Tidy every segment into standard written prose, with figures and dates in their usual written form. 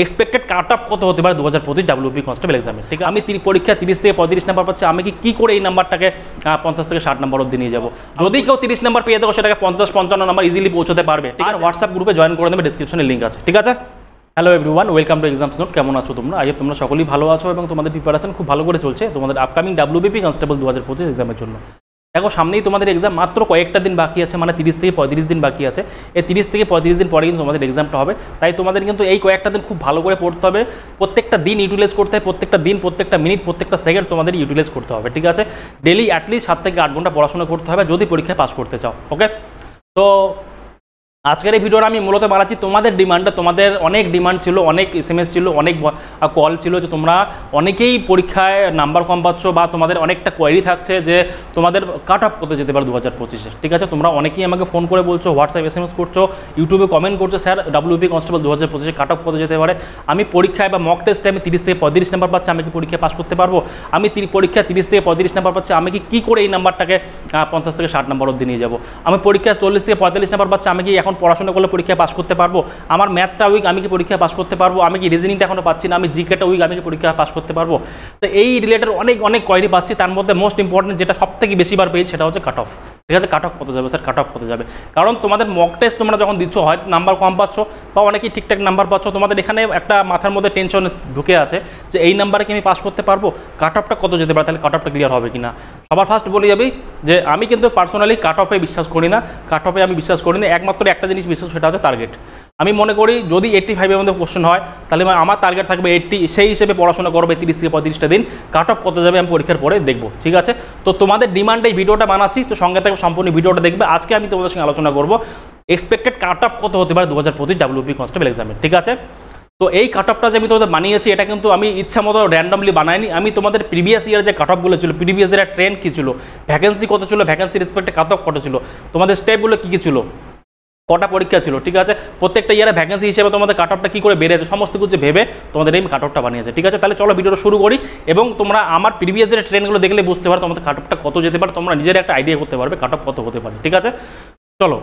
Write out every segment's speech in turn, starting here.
Expected cut off কত হতে পারে 2025 WP কনস্টেবল এক্সামে। ঠিক আছে, আমি পরীক্ষা 30 থেকে 35 নাম্বার পাচ্ছি, আমি কি করে এই নাম্বারটাকে 50 থেকে 60 নাম্বার অবধি নিয়ে যাবো? যদি কেউ 30 নাম্বার পেয়ে দেবো, সেটাকে 50-55 নাম্বার ইজিলি পৌঁছতে পারবে। আর হোয়াটসঅ্যাপ গ্রুপে জয়েন করে দেবে, ডিসক্রিপশনে লিঙ্ক আছে। ঠিক আছে, hello everyone, welcome to exams note. কেমন আছো তোমরা? আই হোপ তোমরা সকলেই ভালো আছো এবং তোমাদের প্রিপারেশন খুব ভালো করে চলছে তোমাদের আপকামিং WBP কনস্টেবল 2025 এক্সামের জন্য। দেখো, সামনেই তোমাদের এক্সাম, মাত্র কয়েকটা দিন বাকি আছে, মানে 30 থেকে 35 দিন বাকি আছে। এই 30 থেকে 35 দিন পরে কিন্তু তোমাদের এক্সামটা হবে। তাই তোমাদের কিন্তু এই কয়েকটা দিন খুব ভালো করে পড়তে হবে, প্রত্যেকটা দিন ইউটিলাইজ করতে হবে, প্রত্যেকটা দিন, প্রত্যেকটা মিনিট, প্রত্যেকটা সেকেন্ড তোমাদের ইউটিলাইজ করতে হবে। ঠিক আছে, ডেলি অ্যাটলিস্ট 7 থেকে 8 ঘন্টা পড়াশোনা করতে হবে যদি পরীক্ষায় পাস করতে চাও। ওকে, তো আজকের এই ভিডিওটা আমি মূলত বানাচ্ছি তোমাদের ডিমান্ডে। তোমাদের অনেক ডিমান্ড ছিল, অনেক SMS ছিল, অনেক কল ছিল যে তোমরা অনেকেই পরীক্ষায় নাম্বার কম পাচ্ছ বা তোমাদের অনেকটা কোয়ারি থাকছে যে তোমাদের কাট অফ করতে যেতে পারে 2025-এ। ঠিক আছে, তোমরা অনেকেই আমাকে ফোন করে বলছো, হোয়াটসঅ্যাপ SMS করছো, ইউটিউবে কমেন্ট করছো, স্যার WBP কনস্টেবল 2025-এ কাট অফ করতে যেতে পারে। আমি পরীক্ষায় বা মক টেস্টে আমি 30 থেকে 35 নাম্বার পাচ্ছি, আমি কি পরীক্ষায় পাস করতে পারবো? আমি পরীক্ষায় 30 থেকে 35 নাম্বার পাচ্ছি, আমি কি করে এই নাম্বারটাকে 50 থেকে 60 নাম্বার অবধি নিয়ে যাবো? আমি পরীক্ষায় 40 থেকে 45 নাম্বার পাচ্ছি, আমি কি এখন পড়াশোনা করলে পরীক্ষায় পাস করতে পারবো? আমার ম্যাথটা উইক, আমি কি পরীক্ষায় পাস করতে পারবো? আমি কি রিজনিংটা এখনো পাচ্ছি না, আমি জিকেটা উইক, আমি কি পরীক্ষায় পাস করতে পারবো? তো এই রিলেটেড অনেক কোয়ারি পাচ্ছি। তার মধ্যে মোস্ট ইম্পর্টেন্ট যেটা সব থেকে বেশিবার পেয়েছি সেটা হচ্ছে কাট অফ। ঠিক আছে, কাট অফ কত যাবে স্যার, কাট অফ কত যাবে? কারণ তোমাদের মক টেস্ট তোমরা যখন দিচ্ছ, হয়তো নাম্বার কম পাচ্ছ বা অনেকেই ঠিকঠাক নাম্বার পাচ্ছ, তোমাদের এখানে একটা মাথার মধ্যে টেনশন ঢুকে আছে যে এই নাম্বারে কি আমি পাস করতে পারবো? কাট অফটা কত যেতে পারে, তাহলে কাট অফটা ক্লিয়ার হবে কিনা? সবার ফার্স্ট বলে যাবি যে আমি কিন্তু পার্সোনালি কাট অফে বিশ্বাস করি না। কাট অফে আমি বিশ্বাস করি না, একমাত্র একটা জিনিস বিশ্বাস, সেটা হচ্ছে টার্গেট। আমি মনে করি যদি 85-এর মধ্যে কোশ্চেন হয়, তাহলে আমার টার্গেট থাকবে 80, সেই হিসেবে পড়াশোনা করবে 30 থেকে 35টা দিন। কাট অফ কত যাবে আমি পরীক্ষার পরে দেখবো। ঠিক আছে, তো তোমাদের ডিমান্ডে এই ভিডিওটা বানাচ্ছি, তো সঙ্গে থেকে সম্পূর্ণ ভিডিওটা দেখবে। আজকে আমি তোমাদের সঙ্গে আলোচনা করবো এক্সপেক্টেড কাট অফ কত হতে পারে 2025 WBP কনস্টেবল এক্সামে। ঠিক আছে, তো এই কাট অফটা যে আমি তোমাদের বানিয়েছি, এটা কিন্তু আমি ইচ্ছা মতো র্যান্ডমলি বানাইনি। আমি তোমাদের প্রিভিয়াস ইয়ার যে কাট অফগুলো ছিল, প্রিভিয়াস ইয়ারের ট্রেন্ড কী ছিল, ভ্যাকেন্সি কত ছিল, ভ্যাকেন্সি রেসপেক্টে কাট অফ কত ছিল, তোমাদের স্টেপগুলো কী ছিল, কটা পরীক্ষা ছিল, ঠিক আছে, প্রত্যেকটা ইয়ারে ভ্যাকেন্সি হিসেবে তোমাদের কাট অফটা কী করে বেড়েছে, সমস্ত কিছু ভেবে তোমাদের এই কাট অফটা বানিয়েছে। ঠিক আছে, তাহলে চলো ভিডিওটা শুরু করি এবং তোমরা আমার প্রিভিয়াস ইয়ারের ট্রেন্ডগুলো দেখলে বুঝতে পারো তোমাদের কাট অফটা কত যেতে পারে, তোমরা নিজের একটা আইডিয়া করতে পারবে কাট অফ কত হতে পারে। ঠিক আছে, চলো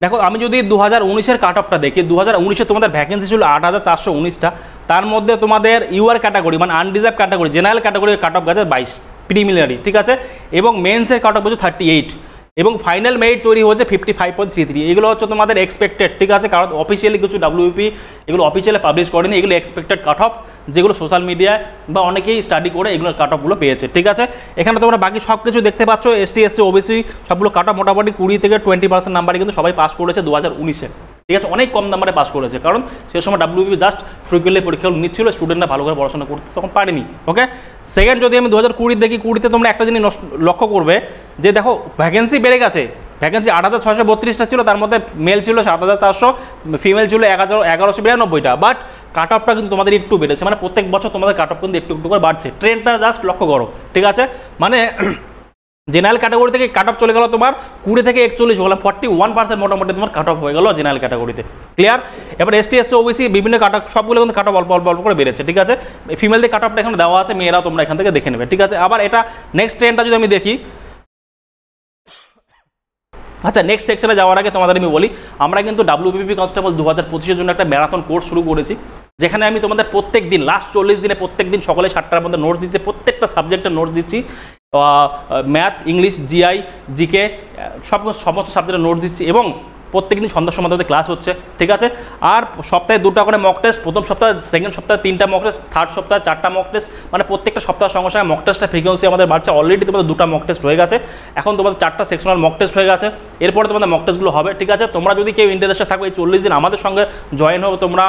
দেখো আমি যদি 2019-এর কাট অফটা দেখি, 2019-এ তোমাদের ভ্যাকেন্সি ছিল 8419টা। তার মধ্যে তোমাদের ইউআর ক্যাটাগরি মানে আনরিজার্ভ ক্যাটাগরি, জেনারেল ক্যাটাগরির কাট অফ গেছে 22 প্রিলিমিনারি। ঠিক আছে, এবং মেন্সের কাট অফ হচ্ছে 38 এবং ফাইনাল মেরিট তৈরি হচ্ছে 55.33। এগুলো হচ্ছে তোমাদের এক্সপেক্টেড। ঠিক আছে, কারণ অফিসিয়ালি কিছু WBP এগুলো অফিসিয়ালি পাবলিশ করেনি, এগুলো এক্সপেক্টেড কাট অফ, যেগুলো সোশ্যাল মিডিয়ায় বা অনেকেই স্টাডি করে এগুলোর কাট অফগুলো পেয়েছে। ঠিক আছে, এখানে তোমরা বাকি সব কিছু দেখতে পাচ্ছ, ST SC OBC সবগুলো কাট অফ মোটামুটি 20 থেকে 20% নাম্বারে কিন্তু সবাই পাস করেছে 2019-এ। ঠিক আছে, অনেক কম নাম্বারে পাস করেছে, কারণ সে সময় WBP জাস্ট ফ্রিকুয়েন্টলি পরীক্ষাগুলো নিচ্ছিল, স্টুডেন্টরা ভালো করে পড়াশোনা করতে তখন পারেনি। ওকে, সেকেন্ড যদি আমি 2020 দেখি, 20-তে তোমরা একটা জিনিস লক্ষ্য করবে যে দেখো ভ্যাকেন্সি বেড়ে গেছে। ভ্যাকেন্সি 8632টা ছিল, তার মধ্যে মেল ছিল 7400, ফিমেল ছিল 1192টা, বাট কাট অফটা কিন্তু তোমাদের একটু বেড়েছে, মানে প্রত্যেক বছর তোমাদের কাট অফ কিন্তু একটু একটু করে বাড়ছে। ট্রেনটা জাস্ট লক্ষ্য করো। ঠিক আছে, মানে জেনারেল ক্যাটাগরি থেকে কাট অফ চলে গেল তোমার 20 থেকে 41 হলো, 41% মোটামুটি তোমার কাট অফ হয়ে গেল জেনারেল ক্যাটাগরিতে। ক্লিয়ার? এবার ST SC OBC বিভিন্ন কাট অফ সবগুলো কিন্তু কাট অফ অল্প অল্প করে বেড়েছে। ঠিক আছে, ফিমেলদের কাট অফটা এখানে দেওয়া আছে, মেয়েরাও তোমরা এখান থেকে দেখে নেবে। ঠিক আছে, আবার এটা নেক্সট ট্রেনটা যদি আমি দেখি, আচ্ছা নেক্সট সেকশনে যাওয়ার আগে তোমাদের আমি বলি, আমরা কিন্তু WBP কনস্টেবল 2025-এর জন্য একটা ম্যারাথন কোর্স শুরু করেছি, যেখানে আমি তোমাদের প্রত্যেক দিন লাস্ট 40 দিনে প্রত্যেক দিন সকালে 7টার মধ্যে নোটস দিচ্ছি, প্রত্যেকটা সাবজেক্টের নোটস দিচ্ছি, ম্যাথ, ইংলিশ, GI, GK সমস্ত সাবজেক্টের নোটস দিচ্ছি এবং প্রত্যেকদিন সন্ধ্যার সময় তাদের ক্লাস হচ্ছে। ঠিক আছে, আর সপ্তাহে 2টা করে মক টেস্ট, প্রথম সপ্তাহে, সেকেন্ড সপ্তাহে 3টা মক টেস্ট, থার্ড সপ্তাহে 4টা মক টেস্ট, মানে প্রত্যেকটা সপ্তাহের সঙ্গে সঙ্গে মক টেস্টের ফ্রিকোয়েন্সি আমাদের বাড়ছে। অলরেডি তোমাদের 2টা মক টেস্ট হয়ে গেছে, এখন তোমাদের 4টা সেকশনাল মক টেস্ট হয়ে গেছে, এরপরে তোমাদের মক টেস্টগুলো হবে। ঠিক আছে, তোমরা যদি কেউ ইন্টারেস্টেড থাকো এই 40 দিন আমাদের সঙ্গে জয়েন হবে, তোমরা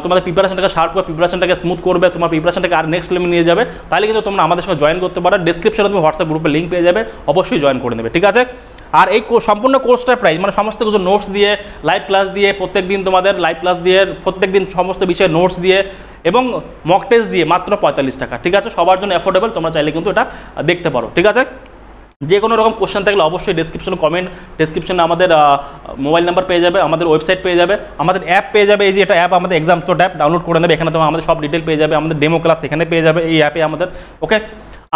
তোমাদের প্রিপারেশনটাকে শার্প করে প্রিপারেশনটাকে স্মুথ করবে, তোমার প্রিপারেশনটাকে আর নেক্সট লেভেলে নিয়ে যাবে, তাহলে কিন্তু তোমরা আমাদের সঙ্গে জয়েন করতে পারো। ডেসক্রিপশনে তুমি হোয়াটসঅ্যাপ গ্রুপে লিঙ্ক পেয়ে যাবে, অবশ্যই জয়েন করে নেবে। ঠিক আছে, আর এই সম্পূর্ণ কোর্সটার প্রাইস মানে সমস্ত কিছু নোটস দিয়ে, লাইভ ক্লাস দিয়ে, প্রত্যেক দিন তোমাদের লাইভ ক্লাস দিয়ে, প্রত্যেক দিন সমস্ত বিষয়ে নোটস দিয়ে এবং মক টেস্ট দিয়ে মাত্র 45 টাকা। ঠিক আছে, সবার জন্য অ্যাফোর্ডেবল, তোমরা চাইলে কিন্তু এটা দেখতে পারো। ঠিক আছে, যে কোনো রকম কোশ্চেন থাকলে অবশ্যই ডেসক্রিপশনে আমাদের মোবাইল নাম্বার পেয়ে যাবে, আমাদের ওয়েবসাইট পেয়ে যাবে, আমাদের অ্যাপ পেয়ে যাবে। এই যে এটা অ্যাপ, আমাদের এক্সামস নোট অ্যাপ ডাউনলোড করে নেবে, এখানে তোমার আমাদের সব ডিটেল পেয়ে যাবে, আমাদের ডেমো ক্লাস এখানে পেয়ে যাবে এই অ্যাপে আমাদের। ওকে,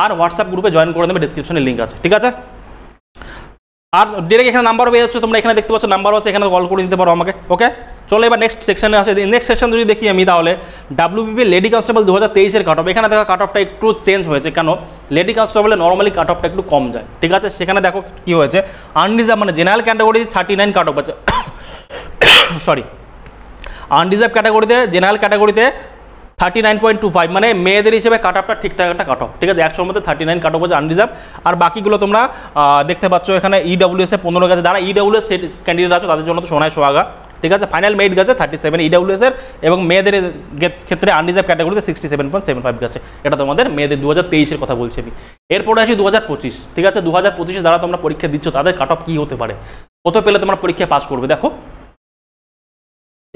আর হোয়াটসঅ্যাপ গ্রুপে জয়েন করে নেবে, ডেসক্রিপশনে লিঙ্ক আছে। ঠিক আছে, আর ডিরেক্ট এখানে নাম্বারও পেয়ে যাচ্ছে, তোমরা এখানে দেখতে পাচ্ছ নাম্বারও আছে, এখানে কল করে দিতে পারো আমাকে। ওকে, চলো এবার নেক্সট সেকশনে আসে। নেক্সট সেকশন যদি দেখি আমি, তাহলে ডাব্লিউবিপি লেডি কনস্টেবল 2023-এর কাট অফ। এখানে দেখো কাট অফটা একটু চেঞ্জ হয়েছে, কেন লেডি কনস্টেবলে নর্মালি কাট অফটা একটু কম যায়, ঠিক আছে। সেখানে দেখো কি হয়েছে, আনরিজার্ভ মানে জেনারেল ক্যাটাগরি 39 কাট অফ আছে, সরি আনরিজার্ভ ক্যাটাগরিতে, জেনারেল ক্যাটাগরিতে 39.25, মানে মেয়েদের হিসেবে কাট অফটা ঠিকঠাক একটা কাট অফ, ঠিক আছে। 100-র মধ্যে 39 কাট অফ হচ্ছে আনরিজার্ভ। আর বাকিগুলো তোমরা দেখতে পাচ্ছ এখানে ইডব্লিউএসে 15 গেছে, যারা ইডব্লিউএস ক্যান্ডিডেট আছে তাদের জন্য তো সোনায় সোহাগা, ঠিক আছে। ফাইনাল মেরিট গেছে 37 ইডব্লিউএসের, এবং মেয়েদের ক্ষেত্রে আনরিজার্ভ ক্যাটাগরিতে 67.75 গেছে। এটা তোমাদের মেয়েদের 2023-এর কথা বলছি আমি। এরপরে আসি 2025, ঠিক আছে। 2025-এ যারা তোমরা পরীক্ষা দিচ্ছ তাদের কাট অফ কী হতে পারে, কত পেলে তোমরা পরীক্ষায় পাস করবে। দেখো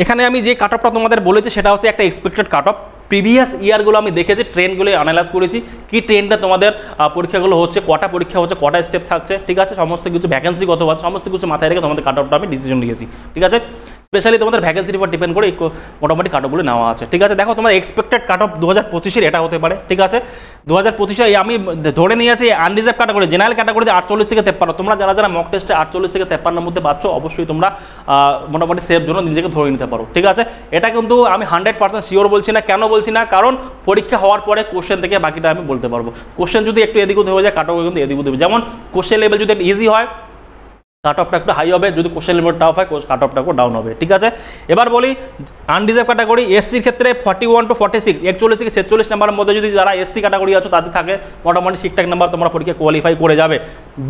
এখানে আমি যে কাট অফটা তোমাদের বলেছি সেটা হচ্ছে একটা এক্সপেক্টেড কাট অফ। প্রিভিয়াস ইয়ারগুলো আমি দেখেছি, ট্রেনগুলো অ্যানালাইজ করেছি, কি ট্রেনটা তোমাদের পরীক্ষাগুলো হচ্ছে, কটা পরীক্ষা হচ্ছে, কটা স্টেপ থাকছে, ঠিক আছে। সমস্ত কিছু ভ্যাকেন্সি কত আছে, সমস্ত কিছু মাথায় রেখে তোমাদের কাট অফটা আমি ডিসিশন নিয়েছি, ঠিক আছে। স্পেশালি তোমাদের ভ্যাকেন্সির উপর ডিপেন্ড করে মোটামুটি কাট অফগুলো নেওয়া আছে, ঠিক আছে। দেখো তোমার এক্সপেক্টেড কাট অফ 2025-এর এটা হতে পারে, ঠিক আছে। 2025-এ আমি ধরে নিয়েছি আনরিজার্ভ ক্যাটাগরি, জেনারেল ক্যাটাগরিতে 48 থেকে 53। তোমরা যারা যারা মক টেস্টে 48 থেকে 53-এর মধ্যে পাচ্ছ, অবশ্যই তোমরা মোটামুটি সেফ জন্য নিজেকে ধরে নিতে পারো, ঠিক আছে। এটা কিন্তু আমি 100% শিওর বলছি না। কেন বলছি না, কারণ পরীক্ষা হওয়ার পরে কোশ্চেন থেকে বাকিটা আমি বলতে পারবো। কোশ্চেন যদি একটু এদিক ওদিক হয়ে যায়, কাট অফ কিন্তু এদিক ওদিক, যেমন কোশ্চেন লেভেল যদি একটু ইজি হয় কাট অফটা একটু হাই হবে, যদি কোশ্চেন লেভেল টাফ হয় কাট অফটা একটু ডাউন হবে, ঠিক আছে। এবার বলি আনরিজার্ভ ক্যাটাগরি এসসির ক্ষেত্রে 41 to 46, 41 থেকে 46 নাম্বারের মধ্যে যদি যারা এসসি ক্যাটাগরি আছো তাদের থাকে, মোটামুটি ঠিকঠাক নাম্বার তোমরা পরীক্ষা কোয়ালিফাই করে যাবে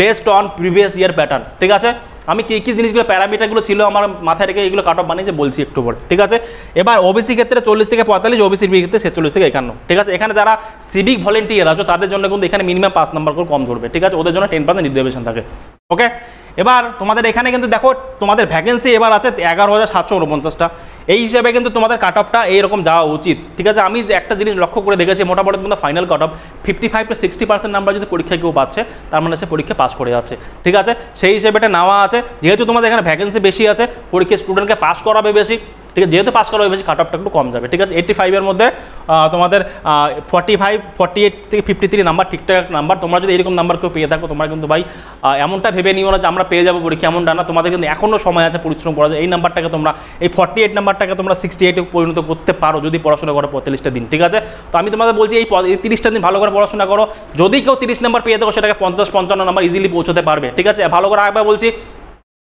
best on previous year pattern, ঠিক আছে। আমি কী কী জিনিসগুলো প্যারামিটারগুলো ছিল আমার মাথায় রেখে এগুলো কাট অফ বানিয়েছে বলছি একটু পরে, ঠিক আছে। এবার ওবিসি ক্ষেত্রে 40 থেকে 45, ওবিসির ক্ষেত্রে 46 থেকে 51, ঠিক আছে। এখানে যারা সিভিক ভলেন্টিয়ার আছো তাদের জন্য কিন্তু এখানে মিনিমাম 5 নাম্বার করে কম ধরবে, ঠিক আছে। ওদের জন্য 10% রিজার্ভেশন থাকে, ওকে। এবার তোমাদের এখানে কিন্তু দেখো তোমাদের ভ্যাকেন্সি এবার আছে 11,749টা, এই হিসাবে কিন্তু তোমাদের কাট অফটা এইরকম যাওয়া উচিত, ঠিক আছে। আমি যে একটা জিনিস লক্ষ্য করে দেখেছি, মোটামুটি তোমাদের final cut off 55 to 60% number যদি পরীক্ষায় কেউ পাচ্ছে, তার মানে সে পরীক্ষা পাস করে আছে, ঠিক আছে। সেই হিসেবে এটা নেওয়া আছে, যেহেতু তোমাদের এখানে ভ্যাকেন্সি বেশি আছে, পরীক্ষা স্টুডেন্টকে পাস করাবে বেশি, ঠিক আছে। যেহেতু পাস করা বেশি, কাট অফটা একটু কম যাবে, ঠিক আছে। 85-এর মধ্যে তোমাদের 45, 48 থেকে 53 নাম্বার ঠিকঠাক নাম্বার। তোমরা যদি এরকম নাম্বার কেউ পেয়ে থাকো, তোমরা কিন্তু ভাই এমনটা ভেবে নিও না যে আমরা পেয়ে যাবো পরীক্ষা, এমনটা না। তোমাদের কিন্তু এখনও সময় আছে পরিশ্রম করা যায়। এই নাম্বারটাকে তোমরা, এই 48 নাম্বারটাকে তোমরা 68-এ পরিণত করতে পারো যদি পড়াশোনা করো 45টা দিন, ঠিক আছে। তো আমি তোমাদের বলছি এই 30টা দিন ভালো করে পড়াশোনা করো। যদি কেউ 30 নাম্বার পেয়ে থাকো, সেটাকে 50-55 নাম্বার ইজিলি পৌঁছতে পারবে, ঠিক আছে। ভালো করে একবার বলছি,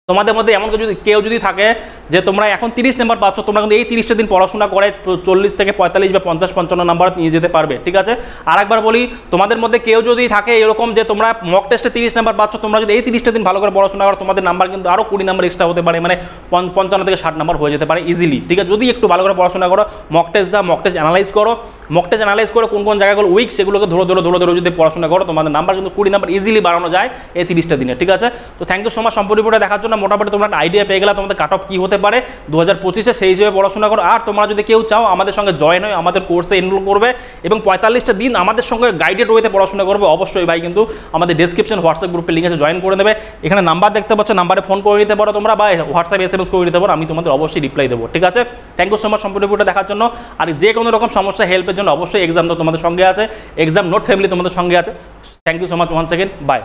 তোমাদের মধ্যে এমন কেউ যদি থাকে যে তোমরা এখন 30 নাম্বার পাচ্ছ, তোমরা কিন্তু এই 30টা দিন পড়াশোনা করে 40 থেকে 45 বা 50-55 নাম্বার নিয়ে যেতে পারবে, ঠিক আছে। আর একবার বলি, তোমাদের মধ্যে কেউ যদি থাকে এরকম যে তোমরা মক টেস্টে 30 নাম্বার পাচ্ছ, তোমরা যদি এই 30টা দিন ভালো করে পড়াশোনা করো, তোমাদের নাম্বার কিন্তু আরও 20 নাম্বার এক্সট্রা হতে পারে, মানে 55 থেকে 60 নাম্বার হয়ে যেতে পারে ইজিলি, ঠিক আছে। যদি একটু ভালো করে পড়াশোনা করো, মক টেস্ট দাও, মক টেস্ট অ্যানালাইজ করো, মক টেস্ট অ্যানালাইজ করে কোন কোন জায়গাগুলো উইক সেগুলোকে ধরো যদি পড়াশোনা করো, তোমাদের নাম্বার কিন্তু 20 নাম্বার ইজিলি বাড়ানো যায় এই 30টা দিনে, ঠিক আছে। তো থ্যাংক ইউ সো মাচ সম্পূর্ণ ভিডিওটা দেখার জন্য। মোটামুটি তোমরা একটা আইডিয়া পেয়ে গেলে তোমাদের কাট অফ কী হতে পারে 2025-এ, সেই হিসেবে পড়াশোনা করো। আর তোমরা যদি কেউ চাও আমাদের সঙ্গে জয়েন হয়ে আমাদের কোর্সে এনরোল করবে এবং 45টা দিন আমাদের সঙ্গে গাইডেড ওয়েতে পড়াশোনা করবে, অবশ্যই ভাই কিন্তু আমাদের ডেসক্রিপশন হোয়াটসঅ্যাপ গ্রুপে লিঙ্ক আছে, জয়েন করে নেবে। এখানে নাম্বার দেখতে পাচ্ছ, নাম্বারে ফোন করে নিতে পারো তোমরা, বা হোয়াটসঅ্যাপ SMS করে নিতে পারো, আমি তোমাদের অবশ্যই রিপ্লাই দেবো, ঠিক আছে। থ্যাংক ইউ সো মাচ সম্পূর্ণ ভিডিওটা দেখার জন্য। আর যে কোনো রকম সমস্যা হেল্পের জন্য অবশ্যই এক্সাম তো তোমাদের সঙ্গে আছে, এক্সাম নোট ফ্যামিলি তোমাদের সঙ্গে আছে। Thank you so much once second, by.